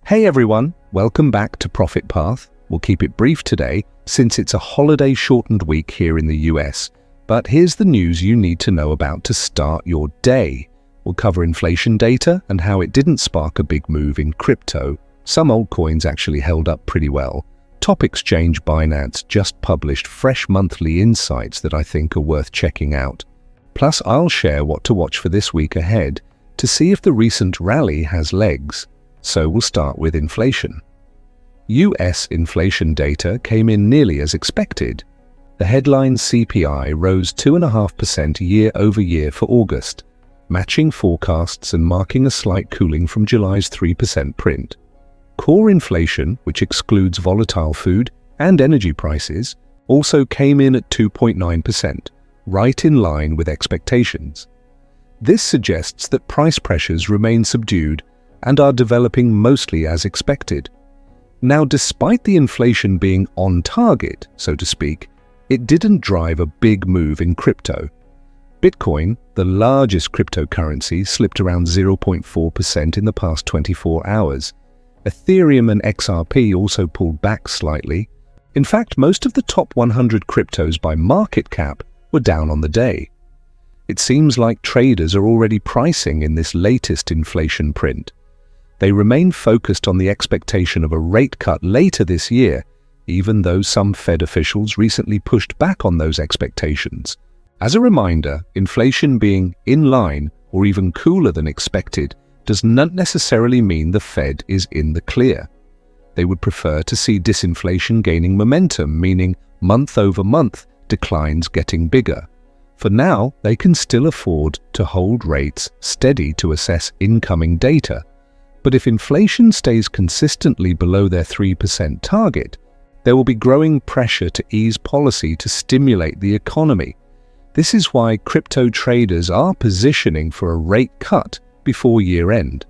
Hey everyone, welcome back to Profit Path. We'll keep it brief today since it's a holiday-shortened week here in the US. But here's the news you need to know about to start your day. We'll cover inflation data and how it didn't spark a big move in crypto. Some altcoins actually held up pretty well. Top exchange Binance just published fresh monthly insights that I think are worth checking out. Plus, I'll share what to watch for this week ahead to see if the recent rally has legs. So we'll start with inflation. US inflation data came in nearly as expected. The headline CPI rose 2.5% year-over-year for August, matching forecasts and marking a slight cooling from July's 3% print. Core inflation, which excludes volatile food and energy prices, also came in at 2.9%, right in line with expectations. This suggests that price pressures remain subdued and are developing mostly as expected. Now, despite the inflation being on target, so to speak, it didn't drive a big move in crypto. Bitcoin, the largest cryptocurrency, slipped around 0.4% in the past 24 hours. Ethereum and XRP also pulled back slightly. In fact, most of the top 100 cryptos by market cap were down on the day. It seems like traders are already pricing in this latest inflation print. They remain focused on the expectation of a rate cut later this year, even though some Fed officials recently pushed back on those expectations. As a reminder, inflation being in line or even cooler than expected does not necessarily mean the Fed is in the clear. They would prefer to see disinflation gaining momentum, meaning month-over-month declines getting bigger. For now, they can still afford to hold rates steady to assess incoming data. But if inflation stays consistently below their 3% target, there will be growing pressure to ease policy to stimulate the economy. This is why crypto traders are positioning for a rate cut before year-end.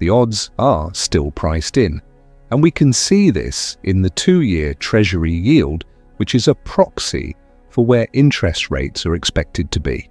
The odds are still priced in, and we can see this in the 2-year Treasury yield, which is a proxy for where interest rates are expected to be.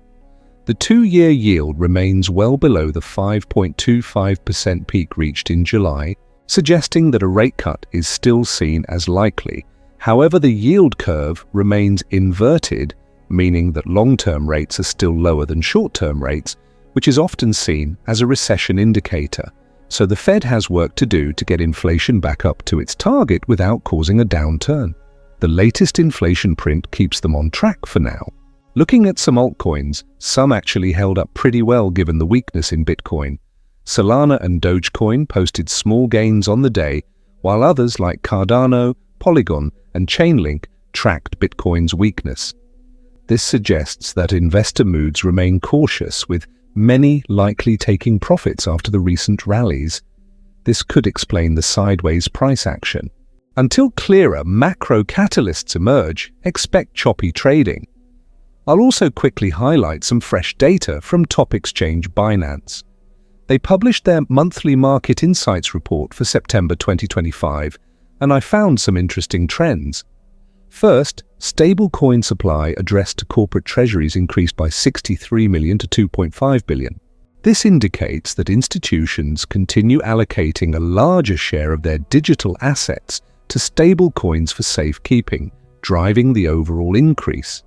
The 2-year yield remains well below the 5.25% peak reached in July, suggesting that a rate cut is still seen as likely. However, the yield curve remains inverted, meaning that long-term rates are still lower than short-term rates, which is often seen as a recession indicator. So the Fed has work to do to get inflation back up to its target without causing a downturn. The latest inflation print keeps them on track for now. Looking at some altcoins, some actually held up pretty well given the weakness in Bitcoin. Solana and Dogecoin posted small gains on the day, while others like Cardano, Polygon, and Chainlink tracked Bitcoin's weakness. This suggests that investor moods remain cautious, with many likely taking profits after the recent rallies. This could explain the sideways price action. Until clearer macro catalysts emerge, expect choppy trading. I'll also quickly highlight some fresh data from top exchange Binance. They published their monthly market insights report for September 2025, and I found some interesting trends. First, stablecoin supply addressed to corporate treasuries increased by 63 million to 2.5 billion. This indicates that institutions continue allocating a larger share of their digital assets to stablecoins for safekeeping, driving the overall increase.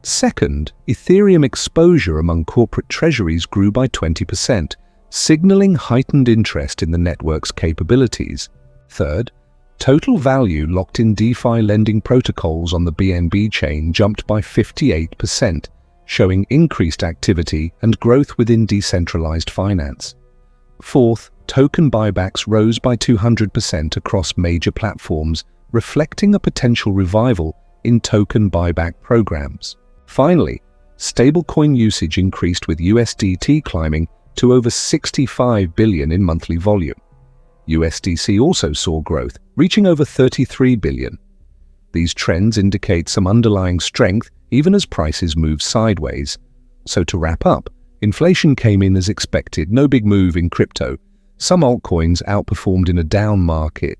Second, Ethereum exposure among corporate treasuries grew by 20%, signaling heightened interest in the network's capabilities. Third, total value locked in DeFi lending protocols on the BNB chain jumped by 58%, showing increased activity and growth within decentralized finance. Fourth, token buybacks rose by 200% across major platforms, reflecting a potential revival in token buyback programs. Finally, stablecoin usage increased with USDT climbing to over 65 billion in monthly volume. USDC also saw growth, reaching over 33 billion. These trends indicate some underlying strength even as prices move sideways. So to wrap up, inflation came in as expected, no big move in crypto. Some altcoins outperformed in a down market.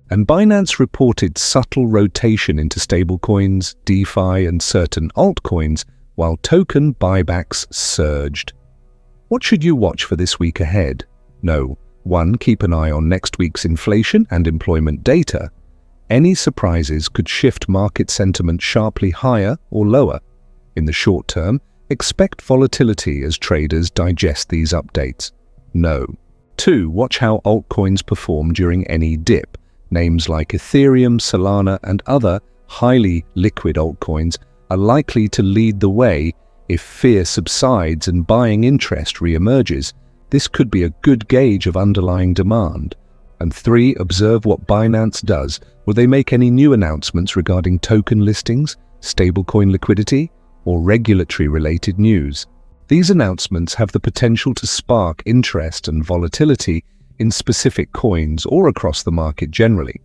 And Binance reported subtle rotation into stablecoins, DeFi, and certain altcoins, while token buybacks surged. What should you watch for this week ahead? No, 1. Keep an eye on next week's inflation and employment data. Any surprises could shift market sentiment sharply higher or lower. In the short term, expect volatility as traders digest these updates. No. 2. Watch how altcoins perform during any dip. Names like Ethereum, Solana, and other highly liquid altcoins are likely to lead the way if fear subsides and buying interest re-emerges. This could be a good gauge of underlying demand. And 3. Observe what Binance does. Will they make any new announcements regarding token listings, stablecoin liquidity, or regulatory-related news? These announcements have the potential to spark interest and volatility in specific coins or across the market generally.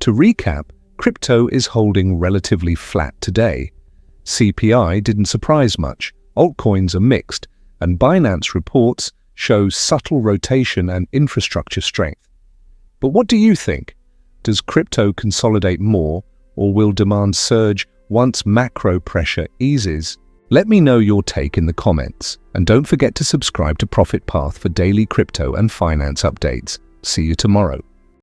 To recap, crypto is holding relatively flat today. CPI didn't surprise much, altcoins are mixed, and Binance reports show subtle rotation and infrastructure strength. But what do you think? Does crypto consolidate more, or will demand surge once macro pressure eases? Let me know your take in the comments, and don't forget to subscribe to Profit Path for daily crypto and finance updates. See you tomorrow.